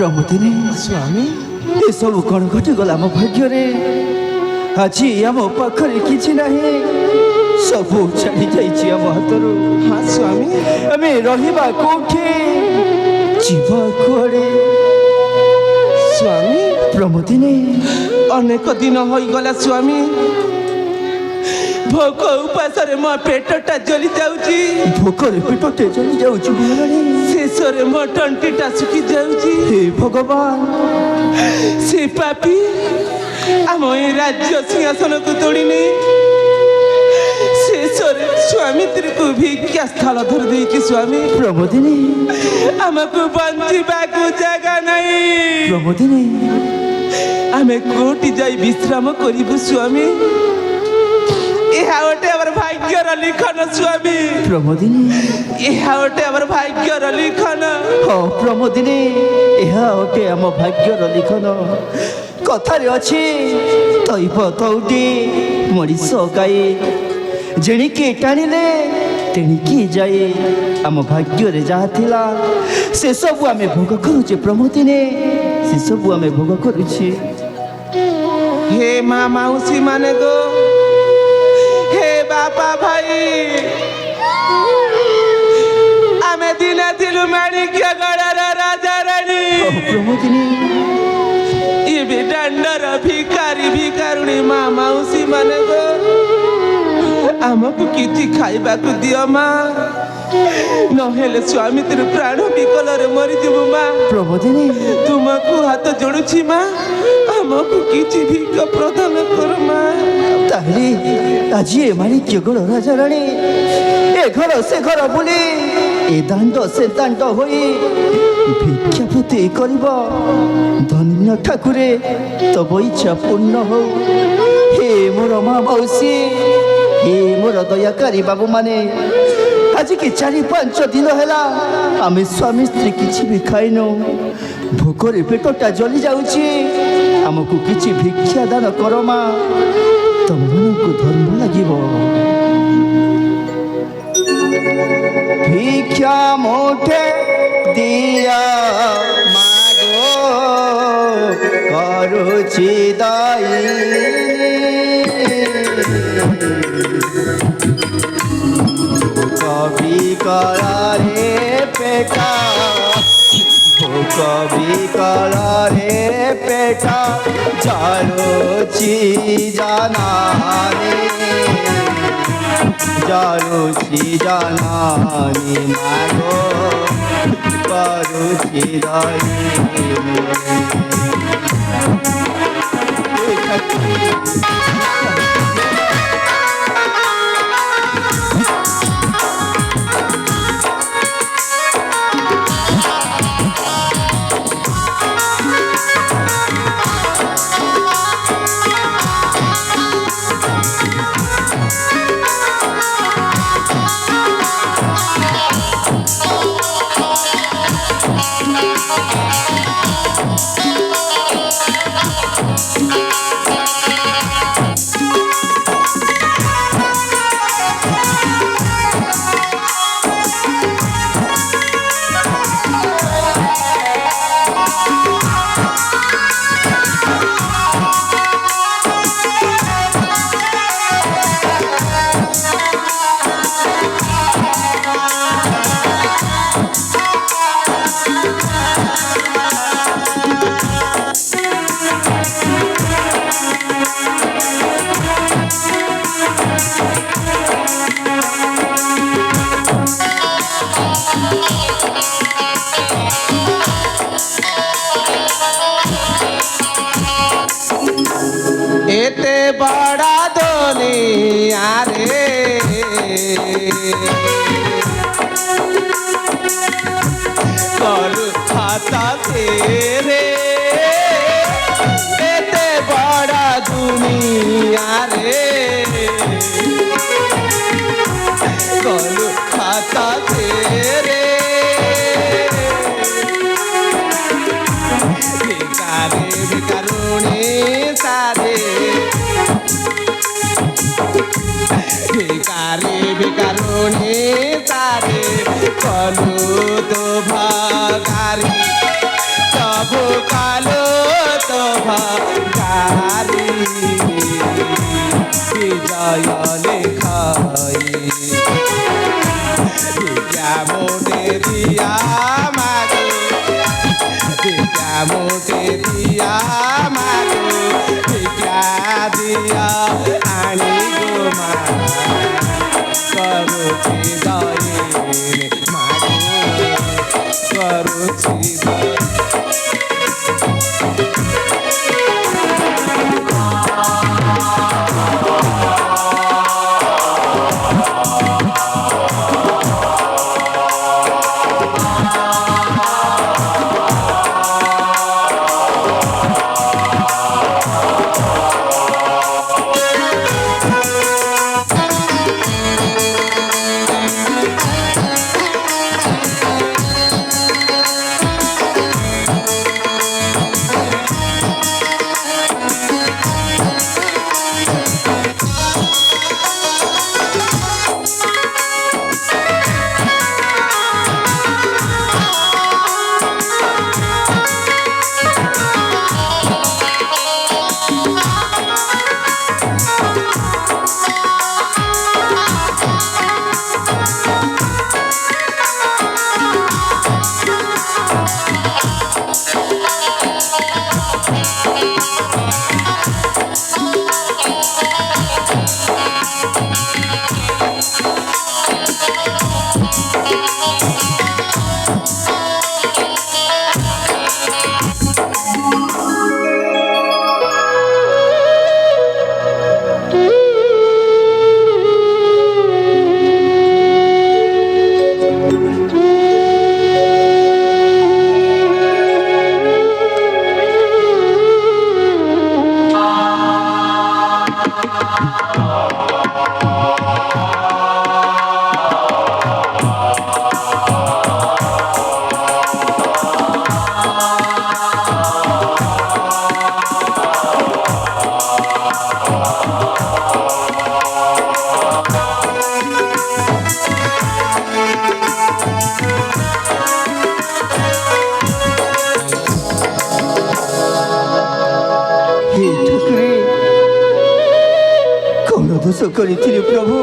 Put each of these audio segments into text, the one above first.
प्रमोदिनी स्वामी ये सब कौन घटीगला मो भाग्य आज आम पाखे कि ना सब छाड़ी जाइए आम हाथ हाँ स्वामी आम रहा कौटे जीवा कुआड़े स्वामी प्रमोदिनी अनेक दिन हो गला स्वामी भोक उपासरे मो पेटटा जली जाउची भोकरे पेटटे जली जाउची शेषरे मो टंटीटा सुखी जाउची हे भगवान से पापी आम ए राज्य सिंहासन को तोड़ी नहीं शेषरे स्वामी त्री को भिक्षा स्थल धर देची स्वामी प्रमोदिनी आमको बंचिबा को जगह नहीं प्रमोदिनी आमे कोटी जाई विश्राम करिबु स्वामी गोटे आम भाग्यर लिखन स्वामी प्रमोदिनी गोटे आम भाग्यर लिखन हाँ प्रमोदिनी यह गोटे आम भाग्यर लिखन कथार अच्छी तैब तौटी मनीष गाई जेणिके टाणिले तेणिके जाए आम भाग्य जहाँ थिला से सब आम भोग करुचे प्रमोदिनी से सब आम भोग करुचे हे माँ मौसी माने गो बापा भाई आमे दिन थिलु माणिक्य गढ़र राजा रानी प्रमोदिनी ये भी दंडर भिखारी भिखारुणी माँ मौसी माने गो आमको किछि खाइबा को दियो माँ नहेले स्वामी तेरे प्राण विकल रे मरी जीवु माँ प्रमोदिनी तुमको हाथ जोड़ुछि माँ आमको किछि भिख प्रदान कर माँ ताहले आज ये माणिक्य गढ़ राजा रानी ए घर से घर बुली ए दांड से दांड होई भिक्षापति करिब धन्य ठाकुरे तब इच्छा पूर्ण हो हे मोर माँ मौसी हे मोर दयाकारी बाबू माने आज की 4-5 दिन है आम स्वामी स्त्री किसी भी खाइनु भोकरे पेटटा जली जाउची आमको किसी भिक्षा दान कर माँ तुम को धर्म लगिब भिक्षा मोठे दिया मागो करुछि दाई कभी करारे पेटा कभी करारे पेटा जारुची जानानी जारुची जानानी मागो करुची दाई एते बड़ा दुनिया रे करू खाता तेरे एते बड़ा दुनिया रे करू खाता तेरे भिखारी भिखारुणी सारे भिखारी भिखारुणी सारे कलू तो भागारी सब दिया मागो भिक्षा दिया आनी गो मा करुची दयिनी मागो करुची ଦୋଷ କରିଥିଲି ପ୍ରଭୁ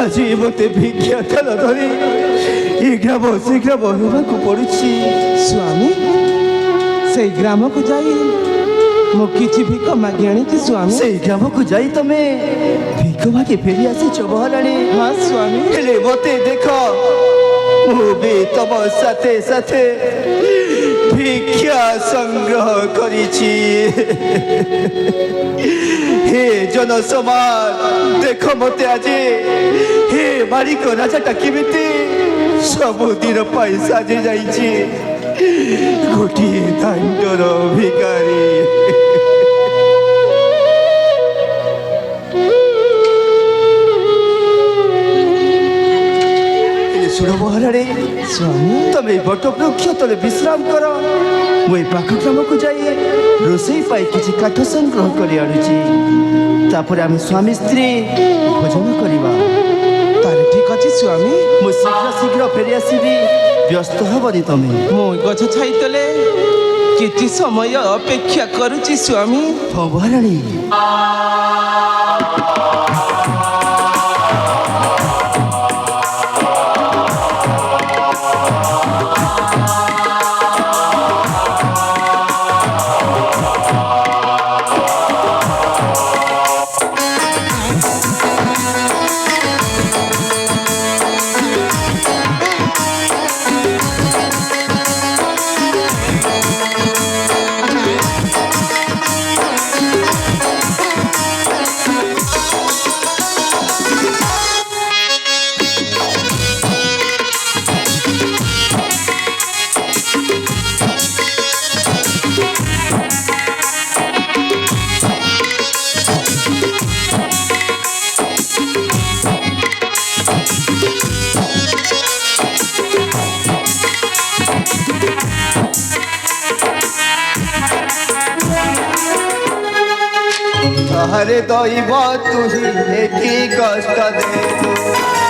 ଆଜି ମୋତେ ଭିକ୍ଷା ଥାଳ ଧରି ଏ ଗ୍ରାମ ସେ ଗ୍ରାମ ହେବାକୁ ପଡୁଛି। ସ୍ୱାମୀ ସେଇ ଗ୍ରାମକୁ ଯାଇ ମୁଁ କିଛି ଭିକ ମାଗି ଆଣିଛି ସ୍ୱାମୀ। ସେଇ ଗ୍ରାମକୁ ଯାଇ ତମେ ଭିକ ମାଗି ଫେରି ଆସିଛ ମହାରାଣୀ। ହଁ ସ୍ୱାମୀ। ହେଲେ ମୋତେ ଦେଖ ମୁଁ ବି ତମ ସାଥେ ସାଥେ ଭିକ୍ଷା ସଂଗ୍ରହ କରିଛି। हे जन समाज देख मते आज हे मालिक राजाटा केमिति सबुदिन पैसा जे जाइछि गोटी दांडर भिकारी। सुन महाराणी स्वामी तमे बट वृक्ष तले विश्राम कर मुई पाख ग्राम को जाई रोसई पाई किछि काठ संग्रह करी आनुछि तापर आम स्वामी स्त्री भोजन करवा। तारे ठीक अछि स्वामी मु शीघ्र शीघ्र फेरी आसीबी व्यस्त हबनी तमे। मु गछ छाई तले किछि समय अपेक्षा करूछि स्वामी। हाँ महाराणी हरे दैव तुही एठी कष्ट दे